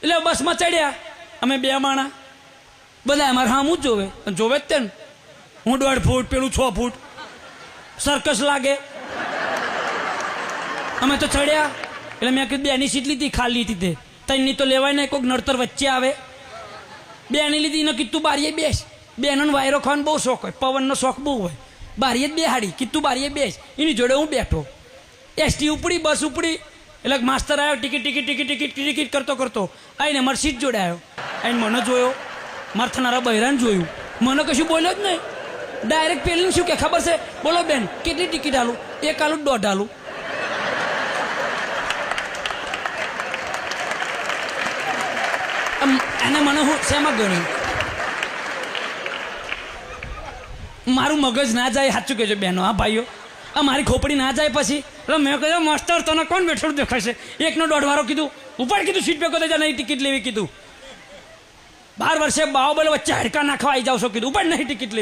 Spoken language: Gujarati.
એટલે બસમાં ચડ્યા અમે 2 માણા, બધા અમારે હામું જ જોવે, જોવે જ તે ને. હું 1.5 ફૂટ, પેલું 6 ફૂટ, સર્કસ લાગે. અમે તો ચડ્યા એટલે મેં કીધું 2ની સીટ લીધી, ખાલી હતી તે 3ની તો લેવાય ને, કોઈક નડતર વચ્ચે આવે. 2ની લીધી ને કીધું બારીએ બેસ. 2નો વાયરો ખાવાનો બહુ શોખ હોય, પવનનો શોખ બહુ હોય. બારીએ જ બેહાડી, કીધું બારીએ બેસ. એની જોડે હું બેઠો. એસટી ઉપડી, બસ ઉપડી એટલે માસ્તર આવ્યો, ticket ticket ticket ticket ticket કરતો કરતો આવીને મારી સીટ જોડે આવ્યો. આવીને મને જોયો, મારા થનારા બહેરાને જોયું, મને કશું બોલ્યો જ નહીં. ડાયરેક્ટ પેલીને શું કે ખબર છે, બોલો બેન કેટલી ટિકિટ આલું? 1 આલું 1.5 આલું. એને મને હું શેમાં ગણ્યું? મારું મગજ ના જાય, સાચું કહેજો બહેનો, હા ભાઈઓ, મારી ખોપડી ના જાય પછી. એટલે મેં કહ્યું માસ્ટર તને કોણ બેઠેલું દેખાશે? 1નો 1.5 વાળો કીધું, ઉપર કીધું સીટ પે કહી નહીં ટિકિટ લેવી કીધું. 12 વર્ષે બાહુબલી વચ્ચે હડકા નાખવા આવી જાવ છો કીધું, ઉપર નહીં ટિકિટ લેવી.